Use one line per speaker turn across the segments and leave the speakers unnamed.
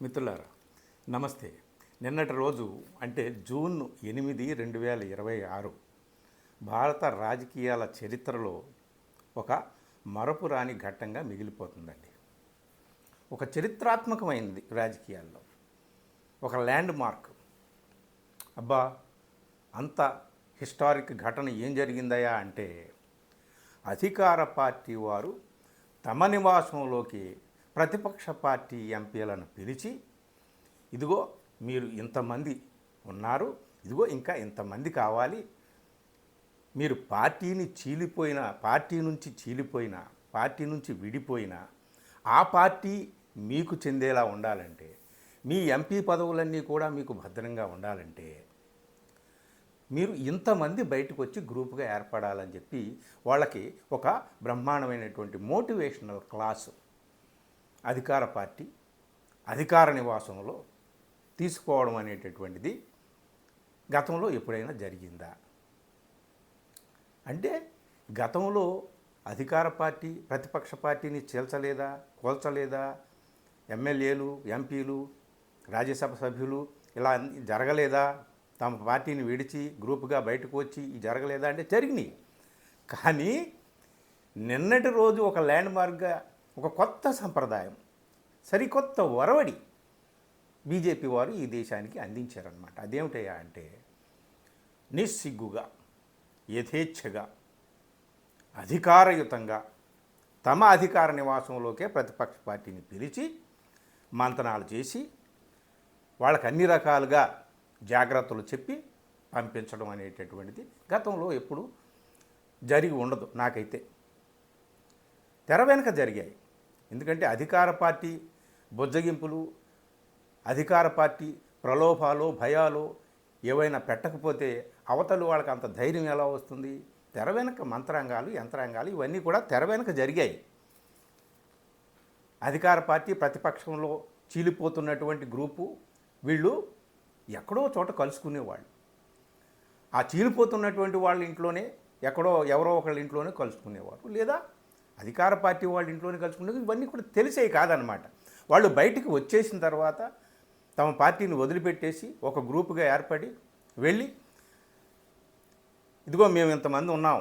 మిత్రులారా నమస్తే. నిన్నటి రోజు అంటే జూన్ 8, 2026 భారత రాజకీయాల చరిత్రలో ఒక మరపురాని ఘట్టంగా మిగిలిపోతుందండి. ఒక చరిత్రాత్మకమైనది రాజకీయాల్లో, ఒక ల్యాండ్ మార్క్. అబ్బా, అంత హిస్టారిక్ ఘటన ఏం జరిగిందయా అంటే, అధికార పార్టీ వారు తమ నివాసంలోకి ప్రతిపక్ష పార్టీ ఎంపీలను పిలిచి, ఇదిగో మీరు ఇంతమంది ఉన్నారు, ఇదిగో ఇంకా ఇంతమంది కావాలి, మీరు పార్టీ నుంచి విడిపోయిన ఆ పార్టీ మీకు చెందేలా ఉండాలంటే, మీ ఎంపీ పదవులన్నీ కూడా మీకు భద్రంగా ఉండాలంటే మీరు ఇంతమంది బయటకు వచ్చి గ్రూపుగా ఏర్పడాలని చెప్పి వాళ్ళకి ఒక బ్రహ్మాండమైనటువంటి మోటివేషనల్ క్లాసు అధికార పార్టీ అధికార నివాసంలో తీసుకోవడం అనేటటువంటిది గతంలో ఎప్పుడైనా జరిగిందా? అంటే గతంలో అధికార పార్టీ ప్రతిపక్ష పార్టీని కోల్చలేదా? ఎమ్మెల్యేలు, ఎంపీలు, రాజ్యసభ సభ్యులు ఇలా జరగలేదా? తమ పార్టీని విడిచి గ్రూపుగా బయటకు వచ్చి జరగలేదా అంటే జరిగినాయి. కానీ నిన్నటి రోజు ఒక ల్యాండ్ మార్క్గా ఒక కొత్త సంప్రదాయం, సరికొత్త ఒరవడి బీజేపీ వారు ఈ దేశానికి అందించారన్నమాట. అదేమిటయ్యా అంటే, నిస్సిగ్గుగా, యథేచ్ఛగా, అధికారయుతంగా తమ అధికార నివాసంలోకే ప్రతిపక్ష పార్టీని పిలిచి మంతనాలు చేసి వాళ్ళకి అన్ని రకాలుగా జాగ్రత్తలు చెప్పి పంపించడం అనేటటువంటిది గతంలో ఎప్పుడు జరిగి ఉండదు. నాకైతే తెర వెనుక జరిగాయి. ఎందుకంటే అధికార పార్టీ బుజ్జగింపులు, అధికార పార్టీ ప్రలోభాలు, భయాలు ఏవైనా పెట్టకపోతే అవతలు వాళ్ళకి అంత ధైర్యం ఎలా వస్తుంది? తెర వెనుక మంత్రాంగాలు, యంత్రాంగాలు ఇవన్నీ కూడా తెర వెనుక జరిగాయి. అధికార పార్టీ ప్రతిపక్షంలో చీలిపోతున్నటువంటి గ్రూపు వీళ్ళు ఎక్కడో చోట కలుసుకునేవాళ్ళు. ఆ చీలిపోతున్నటువంటి వాళ్ళ ఇంట్లోనే ఎవరో ఒకళ్ళ ఇంట్లోనే కలుసుకునేవారు, లేదా అధికార పార్టీ వాళ్ళ ఇంట్లోనే కలుసుకునేది. ఇవన్నీ కూడా తెలిసేవి కాదనమాట. వాళ్ళు బయటికి వచ్చేసిన తర్వాత తమ పార్టీని వదిలిపెట్టేసి ఒక గ్రూపుగా ఏర్పడి వెళ్ళి, ఇదిగో మేము ఇంతమంది ఉన్నాం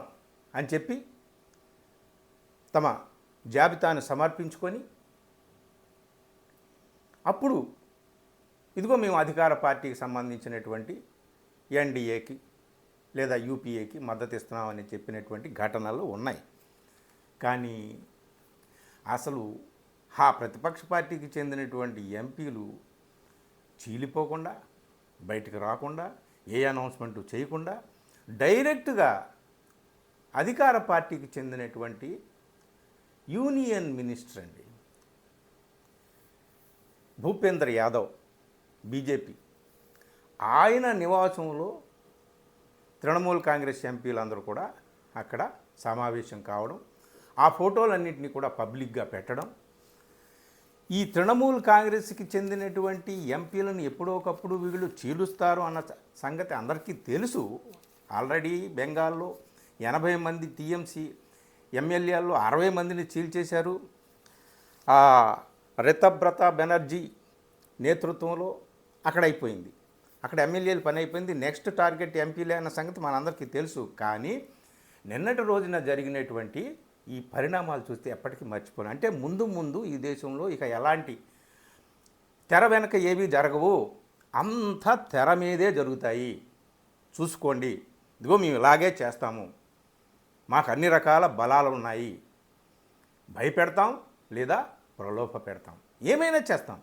అని చెప్పి తమ జాబితాను సమర్పించుకొని, అప్పుడు ఇదిగో మేము అధికార పార్టీకి సంబంధించినటువంటి ఎన్డీఏకి లేదా యూపీఏకి మద్దతు ఇస్తున్నామని చెప్పినటువంటి ఘటనలు ఉన్నాయి. కానీ అసలు ఆ ప్రతిపక్ష పార్టీకి చెందినటువంటి ఎంపీలు చీలిపోకుండా, బయటకు రాకుండా, ఏ అనౌన్స్మెంటు చేయకుండా డైరెక్ట్గా అధికార పార్టీకి చెందినటువంటి యూనియన్ మినిస్టర్ అండి భూపేంద్ర యాదవ్, బీజేపీ, ఆయన నివాసంలో తృణమూల్ కాంగ్రెస్ ఎంపీలందరూ కూడా అక్కడ సమావేశం కావడం, ఆ ఫోటోలన్నింటినీ కూడా పబ్లిక్గా పెట్టడం, ఈ తృణమూల్ కాంగ్రెస్కి చెందినటువంటి ఎంపీలను ఎప్పుడోకప్పుడు వీళ్ళు చీలుస్తారు అన్న సంగతి అందరికీ తెలుసు. ఆల్రెడీ బెంగాల్లో 80 మంది టీఎంసీ ఎమ్మెల్యేల్లో 60 మందిని చీల్చేశారు. రితబ్రత బెనర్జీ నేతృత్వంలో అక్కడ అయిపోయింది. అక్కడ ఎమ్మెల్యేలు పని అయిపోయింది. నెక్స్ట్ టార్గెట్ ఎంపీలే అన్న సంగతి మనందరికీ తెలుసు. కానీ నిన్నటి రోజున జరిగినటువంటి ఈ పరిణామాలు చూస్తే ఎప్పటికీ మర్చిపోను. అంటే ముందు ఈ దేశంలో ఇక ఎలాంటి తెర వెనక ఏవీ జరగవు, అంతా తెర మీదే జరుగుతాయి, చూసుకోండి, ఇదిగో మేము ఇలాగే చేస్తాము, మాకు అన్ని రకాల బలాలు ఉన్నాయి, భయపెడతాం లేదా ప్రలోభ పెడతాం, ఏమైనా చేస్తాం,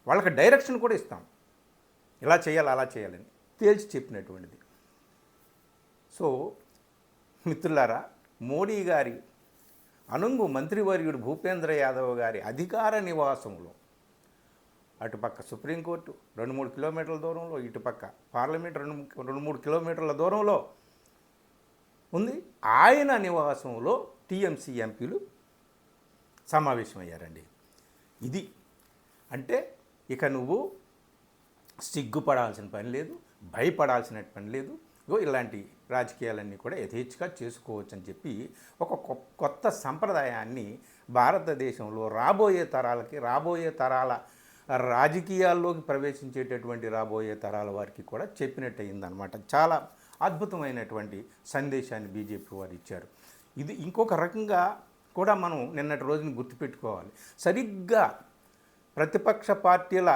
వాళ్ళకి డైరెక్షన్ కూడా ఇస్తాం, ఇలా చేయాలి అలా చేయాలని తేల్చి చెప్పినటువంటిది. సో మిత్రులారా, మోడీ గారి అనుంగు మంత్రివర్యుడు భూపేంద్ర యాదవ్ గారి అధికార నివాసంలో, అటుపక్క సుప్రీంకోర్టు 2-3 కిలోమీటర్ల దూరంలో, ఇటుపక్క పార్లమెంట్ 2-3 కిలోమీటర్ల దూరంలో ఉంది. ఆయన నివాసంలో టీఎంసీ ఎంపీలు సమావేశమయ్యారండి. ఇది అంటే ఇక నువ్వు సిగ్గుపడాల్సిన పని లేదు, భయపడాల్సిన పని లేదు. ఇలాంటి రాజకీయాలన్నీ కూడా యథేచ్ఛగా చేసుకోవచ్చు అని చెప్పి ఒక కొత్త సంప్రదాయాన్ని భారతదేశంలో రాబోయే తరాల రాజకీయాల్లోకి ప్రవేశించేటటువంటి రాబోయే తరాల వారికి కూడా చెప్పినట్టు అయిందనమాట. చాలా అద్భుతమైనటువంటి సందేశాన్ని బీజేపీ వారు ఇచ్చారు. ఇది ఇంకొక రకంగా కూడా మనం నిన్నటి రోజున గుర్తుపెట్టుకోవాలి. సరిగ్గా ప్రతిపక్ష పార్టీల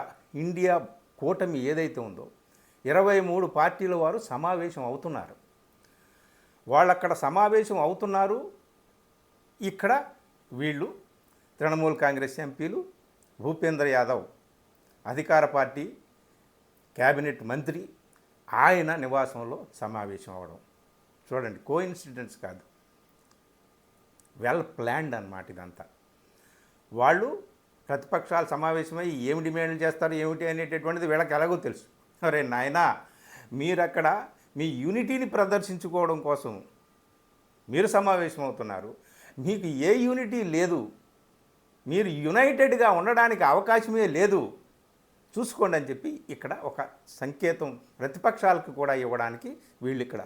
ఇండియా కూటమి ఏదైతే ఉందో 23 పార్టీల వారు సమావేశం అవుతున్నారు. వాళ్ళక్కడ సమావేశం అవుతున్నారు. ఇక్కడ వీళ్ళు తృణమూల్ కాంగ్రెస్ ఎంపీలు, భూపేంద్ర యాదవ్ అధికార పార్టీ క్యాబినెట్ మంత్రి, ఆయన నివాసంలో సమావేశం అవడం చూడండి, కోఇన్సిడెన్స్ కాదు, వెల్ ప్లాన్డ్ అన్నమాట ఇదంతా. వాళ్ళు ప్రతిపక్షాలు సమావేశమై ఏమి డిమాండ్లు చేస్తారు ఏమిటి అనేటటువంటిది వీళ్ళకి ఎలాగో తెలుసు. అరే నాయనా, మీరక్కడ మీ యూనిటీని ప్రదర్శించుకోవడం కోసం మీరు సమావేశం అవుతున్నారు, మీకు ఏ యూనిటీ లేదు, మీరు యునైటెడ్గా ఉండడానికి అవకాశమే లేదు, చూసుకోండి అని చెప్పి ఇక్కడ ఒక సంకేతం ప్రతిపక్షాలకు కూడా ఇవ్వడానికి వీళ్ళు ఇక్కడ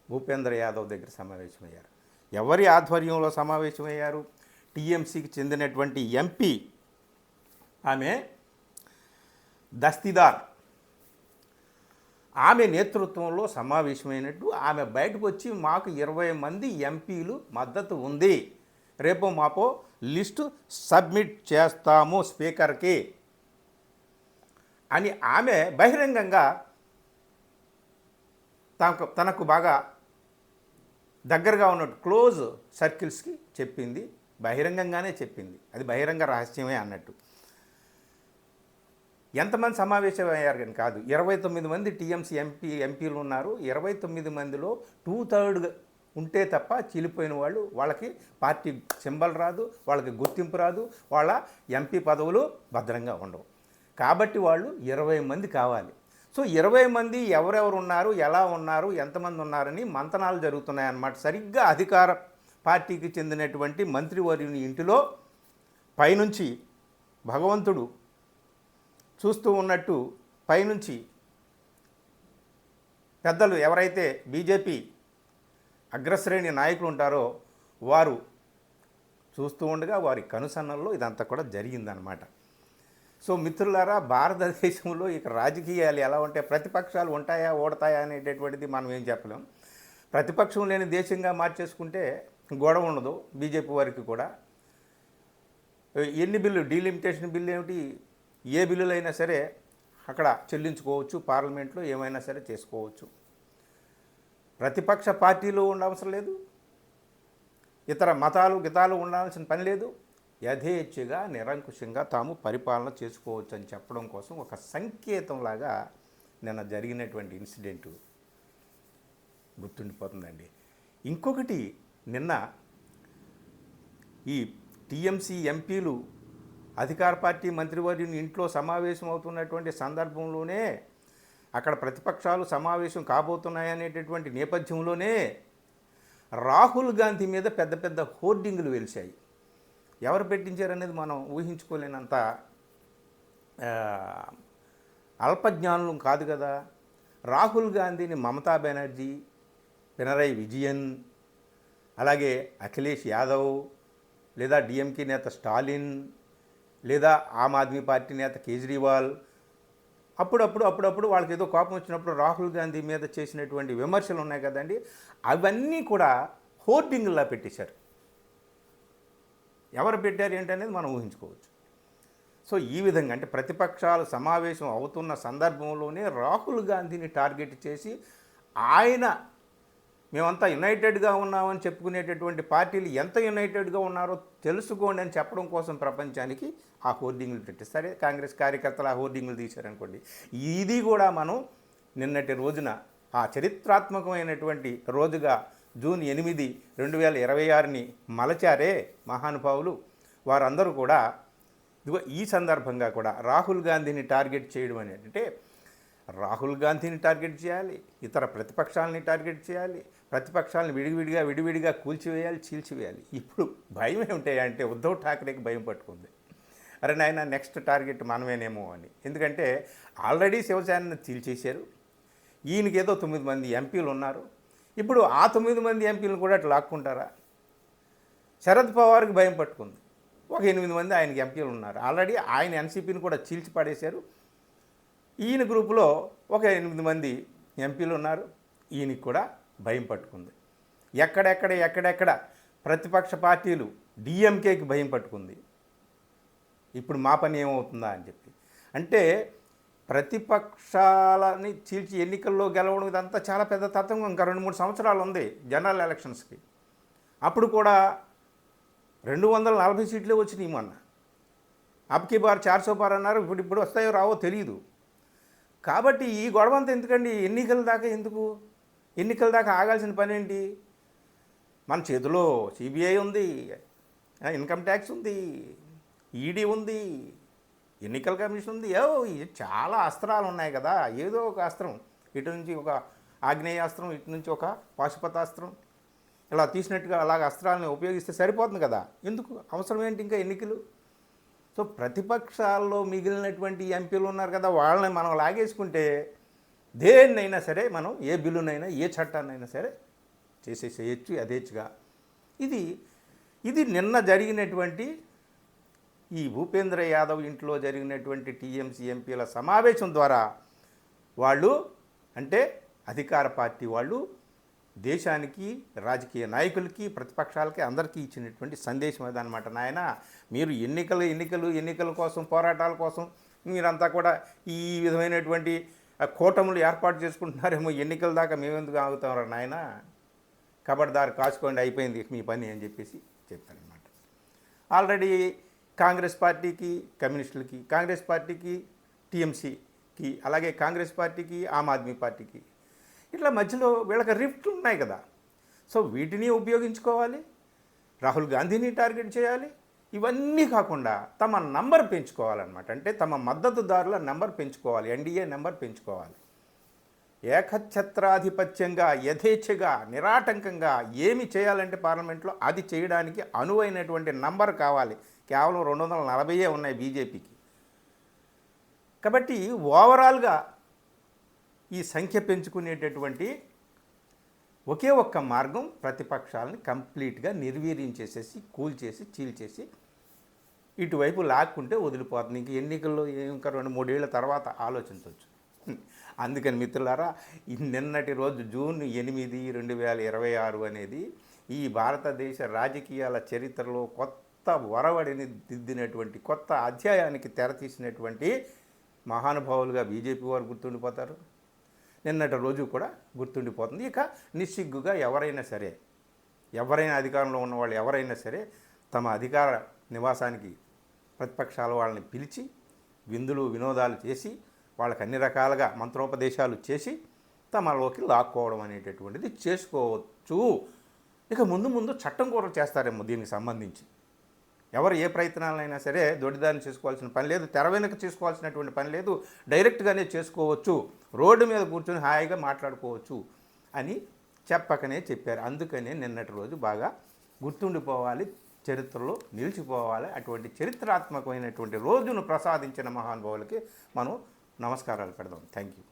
భూపేంద్ర యాదవ్ దగ్గర సమావేశమయ్యారు. ఎవరి ఆధ్వర్యంలో సమావేశమయ్యారు? టీఎంసీకి చెందినటువంటి ఎంపీ ఆమె దస్తీదార్, ఆమె నేతృత్వంలో సమావేశమైనట్టు ఆమె బయటకు వచ్చి మాకు 20 మంది ఎంపీలు మద్దతు ఉంది, రేపో మాపో లిస్టు సబ్మిట్ చేస్తాము స్పీకర్కి అని ఆమె బహిరంగంగా తనకు బాగా దగ్గరగా ఉన్నట్టు క్లోజ్ సర్కిల్స్కి చెప్పింది. బహిరంగంగానే చెప్పింది, అది బహిరంగ రహస్యమే అన్నట్టు. ఎంతమంది సమావేశం అయ్యారు కానీ కాదు, 29 మంది టీఎంసీ ఎంపీలు ఉన్నారు. 29 మందిలో 2/3 ఉంటే తప్ప చీలిపోయిన వాళ్ళు, వాళ్ళకి పార్టీ సింబల్ రాదు, వాళ్ళకి గుర్తింపు రాదు, వాళ్ళ ఎంపీ పదవులు భద్రంగా ఉండవు. కాబట్టి వాళ్ళు 20 మంది కావాలి. సో 20 మంది ఎవరెవరు ఉన్నారు, ఎలా ఉన్నారు, ఎంతమంది ఉన్నారని మంతనాలు జరుగుతున్నాయన్నమాట. సరిగ్గా అధికార పార్టీకి చెందినటువంటి మంత్రివర్యుని ఇంటిలో పైనుంచి భగవంతుడు చూస్తూ ఉన్నట్టు పైనుంచి పెద్దలు ఎవరైతే బీజేపీ అగ్రశ్రేణి నాయకులు ఉంటారో వారు చూస్తూ ఉండగా వారి కనుసన్నల్లో ఇదంతా కూడా జరిగిందనమాట. సో మిత్రులారా, భారతదేశంలో ఇక రాజకీయాలు ఎలా ఉంటాయి, ప్రతిపక్షాలు ఉంటాయా ఓడతాయా అనేటటువంటిది మనం ఏం చెప్పలేం. ప్రతిపక్షం లేని దేశంగా మార్చేసుకుంటే గొడవ ఉండదు. బీజేపీ వారికి కూడా ఎన్ని బిల్లు, డీలిమిటేషన్ బిల్లు ఏమిటి, ఏ బిల్లులైనా సరే అక్కడ చెల్లించుకోవచ్చు, పార్లమెంట్లో ఏమైనా సరే చేసుకోవచ్చు. ప్రతిపక్ష పార్టీలు ఉండవసరం లేదు, ఇతర మతాలు గితాలు ఉండాల్సిన పని లేదు. యథేచ్ఛగా నిరంకుశంగా తాము పరిపాలన చేసుకోవచ్చు అని చెప్పడం కోసం ఒక సంకేతంలాగా నిన్న జరిగినటువంటి ఇన్సిడెంటు గుర్తుండిపోతుందండి. ఇంకొకటి, నిన్న ఈ టీఎంసీ ఎంపీలు అధికార పార్టీ మంత్రివర్యుని ఇంట్లో సమావేశం అవుతున్నటువంటి సందర్భంలోనే, అక్కడ ప్రతిపక్షాలు సమావేశం కాబోతున్నాయనేటటువంటి నేపథ్యంలోనే రాహుల్ గాంధీ మీద పెద్ద పెద్ద హోర్డింగులు వెలిశాయి. ఎవరు పెట్టించారనేది మనం ఊహించుకోలేనంత అల్పజ్ఞానులు కాదు కదా. రాహుల్ గాంధీని మమతా బెనర్జీ, పినరయ్ విజయన్, అలాగే అఖిలేష్ యాదవ్, లేదా డిఎంకే నేత స్టాలిన్, లేదా ఆమ్ ఆద్మీ పార్టీ నేత కేజ్రీవాల్ అప్పుడప్పుడు వాళ్ళకి ఏదో కోపం వచ్చినప్పుడు రాహుల్ గాంధీ మీద చేసినటువంటి విమర్శలు ఉన్నాయి కదండి, అవన్నీ కూడా హోర్డింగ్లా పెట్టేశారు. ఎవరు పెట్టారు ఏంటనేది మనం ఊహించుకోవచ్చు. సో ఈ విధంగా అంటే ప్రతిపక్షాలు సమావేశం అవుతున్న సందర్భంలోనే రాహుల్ గాంధీని టార్గెట్ చేసి ఆయన మేమంతా యునైటెడ్గా ఉన్నామని చెప్పుకునేటటువంటి పార్టీలు ఎంత యునైటెడ్గా ఉన్నారో తెలుసుకోండి అని చెప్పడం కోసం ప్రపంచానికి ఆ హోర్డింగ్లు పెట్టారు. సరే, కాంగ్రెస్ కార్యకర్తలు ఆ హోర్డింగ్లు తీశారనుకోండి. ఇది కూడా మనం నిన్నటి రోజున ఆ చరిత్రాత్మకమైనటువంటి రోజుగా జూన్ 8, 2026ని మలచారే మహానుభావులు, వారందరూ కూడా ఇదిగో ఈ సందర్భంగా కూడా రాహుల్ గాంధీని టార్గెట్ చేయడం అనేది, రాహుల్ గాంధీని టార్గెట్ చేయాలి, ఇతర ప్రతిపక్షాలని టార్గెట్ చేయాలి, ప్రతిపక్షాలను విడివిడిగా కూల్చివేయాలి, చీల్చివేయాలి. ఇప్పుడు భయం ఏమిటాయంటే ఉద్ధవ్ ఠాక్రేకి భయం పట్టుకుంది. అరే నాయన, నెక్స్ట్ టార్గెట్ మనమేనేమో అని. ఎందుకంటే ఆల్రెడీ శివసేనని చీల్చేశారు, ఈయనకి ఏదో 9 మంది ఎంపీలు ఉన్నారు, ఇప్పుడు ఆ 9 మంది ఎంపీలను కూడా అట్లా లాక్కుంటారా? శరద్ పవార్కి భయం పట్టుకుంది. ఒక 8 మంది ఆయనకి ఎంపీలు ఉన్నారు. ఆల్రెడీ ఆయన ఎన్సీపీని కూడా చీల్చి పడేశారు. ఈయన గ్రూపులో ఒక 8 మంది ఎంపీలు ఉన్నారు. ఈయనకి కూడా భయం పట్టుకుంది. ఎక్కడెక్కడ ప్రతిపక్ష పార్టీలు డిఎంకేకి భయం పట్టుకుంది. ఇప్పుడు మా పని ఏమవుతుందా అని చెప్పి. అంటే ప్రతిపక్షాలని చీల్చి ఎన్నికల్లో గెలవడం ఇదంతా చాలా పెద్ద తత్వం. ఇంకా 2-3 సంవత్సరాలు ఉంది జనరల్ ఎలక్షన్స్కి. అప్పుడు కూడా 240 సీట్లే వచ్చినాయి మొన్న. అబ్కి బార్ 400 పార్ అన్నారు. ఇప్పుడు వస్తాయో రావో తెలియదు. కాబట్టి ఈ గొడవంతా ఎందుకండి? ఎన్నికల దాకా ఎందుకు? ఎన్నికల దాకా ఆగాల్సిన పని ఏంటి? మన చేతిలో సిబిఐ ఉంది, ఇన్కమ్ ట్యాక్స్ ఉంది, ఈడీ ఉంది, ఎన్నికల కమిషన్ ఉంది. చాలా అస్త్రాలు ఉన్నాయి కదా. ఏదో ఒక అస్త్రం, ఇటు నుంచి ఒక ఆగ్నేయాస్త్రం, ఇటు నుంచి ఒక పాశుపతాస్త్రం, ఇలా తీసినట్టుగా అలాగ అస్త్రాలను ఉపయోగిస్తే సరిపోతుంది కదా. ఎందుకు అవసరం ఏంటి ఇంకా ఎన్నికలు? సో ప్రతిపక్షాల్లో మిగిలినటువంటి ఎంపీలు ఉన్నారు కదా, వాళ్ళని మనం లాగేసుకుంటే దేన్నైనా సరే మనం ఏ బిల్లునైనా ఏ చట్టాన్నైనా సరే చేసేసేయచ్చు యథేచ్ఛగా. ఇది నిన్న జరిగినటువంటి ఈ భూపేంద్ర యాదవ్ ఇంట్లో జరిగినటువంటి టీఎంసీ ఎంపీల సమావేశం ద్వారా వాళ్ళు, అంటే అధికార పార్టీ వాళ్ళు, దేశానికి, రాజకీయ నాయకులకి, ప్రతిపక్షాలకి అందరికీ ఇచ్చినటువంటి సందేశం అదనమాట. నాయన మీరు ఎన్నికల కోసం, పోరాటాల కోసం మీరంతా కూడా ఈ విధమైనటువంటి కూటములు ఏర్పాటు చేసుకుంటున్నారేమో, ఎన్నికల దాకా మేమెందుకు ఆగుతాం నాయన, కబడ్దారు కాచుకోండి, అయిపోయింది మీ పని అని చెప్పేసి చెప్తారనమాట. ఆల్రెడీ కాంగ్రెస్ పార్టీకి కమ్యూనిస్టులకి, కాంగ్రెస్ పార్టీకి టీఎంసీకి, అలాగే కాంగ్రెస్ పార్టీకి ఆమ్ ఆద్మీ పార్టీకి ఇట్లా మధ్యలో వీళ్ళకి రిఫ్ట్లు ఉన్నాయి కదా. సో వీటిని ఉపయోగించుకోవాలి, రాహుల్ గాంధీని టార్గెట్ చేయాలి. ఇవన్నీ కాకుండా తమ నంబర్ పెంచుకోవాలన్నమాట. అంటే తమ మద్దతుదారుల నెంబర్ పెంచుకోవాలి, ఎన్డీఏ నెంబర్ పెంచుకోవాలి. ఏకఛత్రాధిపత్యంగా, యథేచ్ఛగా, నిరాటంకంగా ఏమి చేయాలంటే పార్లమెంట్లో అది చేయడానికి అనువైనటువంటి నంబర్ కావాలి. కేవలం 240 ఉన్నాయి బీజేపీకి. కాబట్టి ఓవరాల్గా ఈ సంఖ్య పెంచుకునేటటువంటి ఒకే ఒక్క మార్గం ప్రతిపక్షాలని కంప్లీట్గా నిర్వీర్యం చేసేసి, కూల్చేసి, చీల్చేసి ఇటువైపు లాక్కుంటే వదిలిపోతుంది. ఇంక ఎన్నికల్లో ఇంకా 2-3 ఏళ్ల తర్వాత ఆలోచించవచ్చు. అందుకని మిత్రులారా, నిన్నటి రోజు జూన్ 8, 2026 అనేది ఈ భారతదేశ రాజకీయాల చరిత్రలో కొత్త వరవడిని దిద్దినటువంటి, కొత్త అధ్యాయానికి తెరతీసినటువంటి మహానుభావులుగా బీజేపీ వారు గుర్తుండిపోతారు. నిన్నటి రోజు కూడా గుర్తుండిపోతుంది. ఇక నిస్సిగ్గుగా ఎవరైనా అధికారంలో ఉన్నవాళ్ళు ఎవరైనా సరే తమ అధికార నివాసానికి ప్రతిపక్షాల వాళ్ళని పిలిచి విందులు వినోదాలు చేసి వాళ్ళకి అన్ని రకాలుగా మంత్రోపదేశాలు చేసి తమలోకి లాక్కోవడం అనేటటువంటిది చేసుకోవచ్చు. ఇక ముందు చట్టం కూడా చేస్తారేమో దీనికి సంబంధించి. ఎవరు ఏ ప్రయత్నాలైనా సరే దొడ్డిదాన్ని చేసుకోవాల్సిన పని లేదు, తెర వెనుక చేసుకోవాల్సినటువంటి పని లేదు, డైరెక్ట్గానే చేసుకోవచ్చు, రోడ్డు మీద కూర్చొని హాయిగా మాట్లాడుకోవచ్చు అని చెప్పకనే చెప్పారు. అందుకనే నిన్నటి రోజు బాగా గుర్తుండిపోవాలి, చరిత్రలో నిలిచిపోవాలి. అటువంటి చరిత్రాత్మకమైనటువంటి రోజును ప్రసాదించిన మహానుభావులకి మనం నమస్కారాలు పెడదాం. Thank you.